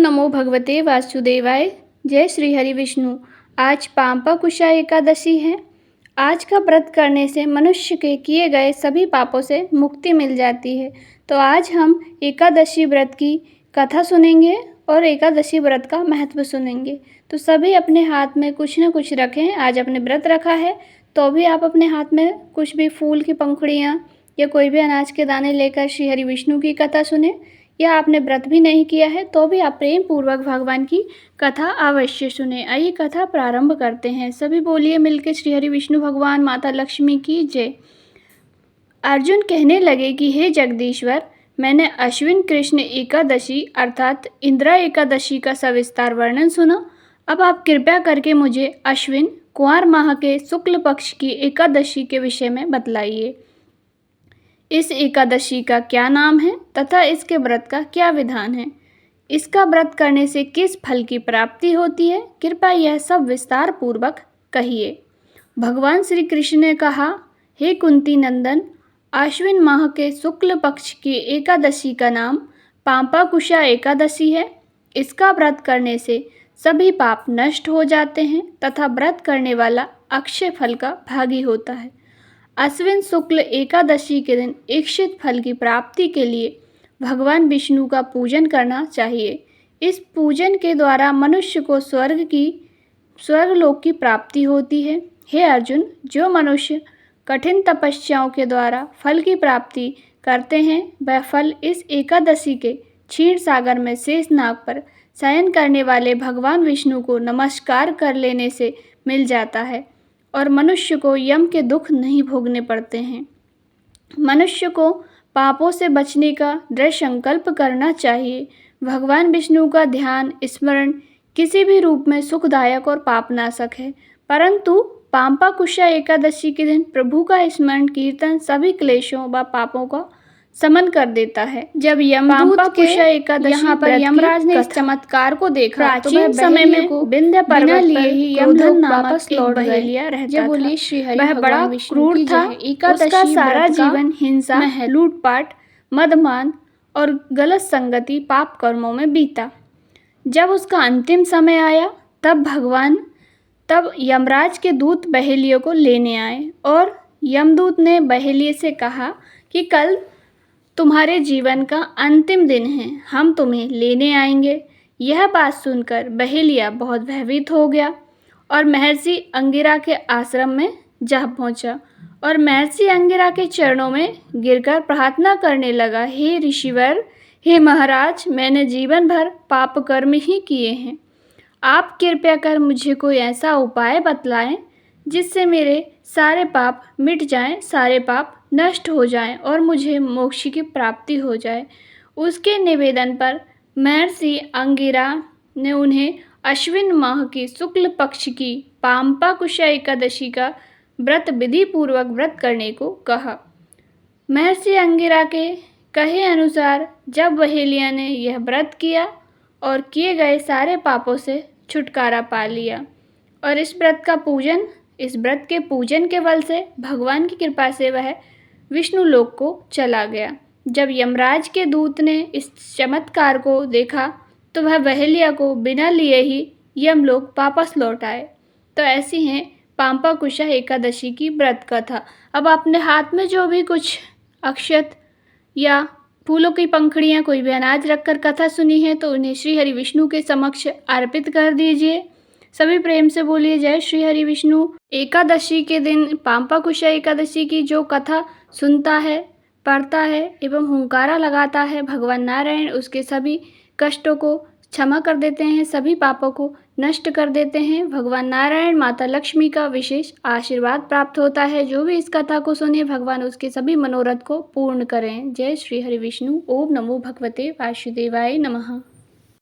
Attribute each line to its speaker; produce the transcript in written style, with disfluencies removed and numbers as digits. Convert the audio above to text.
Speaker 1: नमो भगवते वासुदेवाय। जय श्री हरि विष्णु। आज पांपकुशा एकादशी है। आज का व्रत करने से मनुष्य के किए गए सभी पापों से मुक्ति मिल जाती है। तो आज हम एकादशी व्रत की कथा सुनेंगे और एकादशी व्रत का महत्व सुनेंगे। तो सभी अपने हाथ में कुछ न कुछ रखें। आज आपने व्रत रखा है तो भी आप अपने हाथ में कुछ भी फूल की पंखुड़ियाँ या कोई भी अनाज के दाने लेकर श्री हरि विष्णु की कथा सुने, या आपने व्रत भी नहीं किया है तो भी आप प्रेम पूर्वक भगवान की कथा अवश्य सुने। आइए कथा प्रारंभ करते हैं। सभी बोलिए मिलकर श्री हरि विष्णु भगवान माता लक्ष्मी की जय। अर्जुन कहने लगे कि हे जगदीश्वर, मैंने अश्विन कृष्ण एकादशी अर्थात इंदिरा एकादशी का सविस्तार वर्णन सुना। अब आप कृपया करके मुझे अश्विन कुंवार माह के शुक्ल पक्ष की एकादशी के विषय में बतलाइए। इस एकादशी का क्या नाम है तथा इसके व्रत का क्या विधान है? इसका व्रत करने से किस फल की प्राप्ति होती है? कृपया यह सब विस्तार पूर्वक कहिए। भगवान श्री कृष्ण ने कहा, हे कुंती नंदन, आश्विन माह के शुक्ल पक्ष की एकादशी का नाम पांपकुशा एकादशी है। इसका व्रत करने से सभी पाप नष्ट हो जाते हैं तथा व्रत करने वाला अक्षय फल का भागी होता है। अश्विन शुक्ल एकादशी के दिन इच्छित फल की प्राप्ति के लिए भगवान विष्णु का पूजन करना चाहिए। इस पूजन के द्वारा मनुष्य को स्वर्गलोक की प्राप्ति होती है। हे अर्जुन, जो मनुष्य कठिन तपस्याओं के द्वारा फल की प्राप्ति करते हैं वह फल इस एकादशी के क्षीर सागर में शेषनाग पर शयन करने वाले भगवान विष्णु को नमस्कार कर लेने से मिल जाता है और मनुष्य को यम के दुख नहीं भोगने पड़ते हैं। मनुष्य को पापों से बचने का दृढ़ संकल्प करना चाहिए। भगवान विष्णु का ध्यान स्मरण किसी भी रूप में सुखदायक और पापनाशक है, परंतु पांपकुशा एकादशी के दिन प्रभु का स्मरण कीर्तन सभी क्लेशों व पापों का समन कर देता है। जब यमदूत के यहाँ पर यमराज ने इस चमत्कार को देखा तो वह समय में विंध्य पर्वत लिए ही यमलोक वापस लौट गया रहता था। वह बड़ा क्रूर था। उसका सारा जीवन हिंसा, लूटपाट, मदमान और गलत संगति पाप कर्मों में बीता। जब उसका अंतिम समय आया तब यमराज के दूत बहेलियों को लेने आए और यमदूत ने बहेलिये से कहा कि कल तुम्हारे जीवन का अंतिम दिन है, हम तुम्हें लेने आएंगे। यह बात सुनकर बहेलिया बहुत भयभीत हो गया और महर्षि अंगिरा के आश्रम में जा पहुंचा और महर्षि अंगिरा के चरणों में गिरकर प्रार्थना करने लगा, हे ऋषिवर, हे महाराज, मैंने जीवन भर पाप कर्म ही किए हैं। आप कृपया कर मुझे कोई ऐसा उपाय बतलाएं जिससे मेरे सारे पाप मिट जाएं, सारे पाप नष्ट हो जाएं और मुझे मोक्ष की प्राप्ति हो जाए। उसके निवेदन पर महर्षि अंगिरा ने उन्हें अश्विन माह की शुक्ल पक्ष की पांपकुशा एकादशी का व्रत विधि पूर्वक व्रत करने को कहा। महर्षि अंगिरा के कहे अनुसार जब बहेलिया ने यह व्रत किया और किए गए सारे पापों से छुटकारा पा लिया और इस व्रत के पूजन के बल से भगवान की कृपा से वह विष्णु लोक को चला गया। जब यमराज के दूत ने इस चमत्कार को देखा तो वह बहेलिया को बिना लिए ही यमलोक वापस लौट आए। तो ऐसी है पांपकुशा एकादशी की व्रत कथा। अब अपने हाथ में जो भी कुछ अक्षत या फूलों की पंखुड़ियाँ, कोई भी अनाज रखकर कथा सुनी है तो उन्हें श्री हरि विष्णु के समक्ष अर्पित कर दीजिए। सभी प्रेम से बोलिए जय श्री हरि विष्णु। एकादशी के दिन पांपकुशा एकादशी की जो कथा सुनता है, पढ़ता है एवं हुंकारा लगाता है, भगवान नारायण उसके सभी कष्टों को क्षमा कर देते हैं, सभी पापों को नष्ट कर देते हैं। भगवान नारायण माता लक्ष्मी का विशेष आशीर्वाद प्राप्त होता है। जो भी इस कथा को सुने भगवान उसके सभी मनोरथ को पूर्ण करें। जय श्री हरि विष्णु। ओम नमो भगवते वासुदेवाय नमः।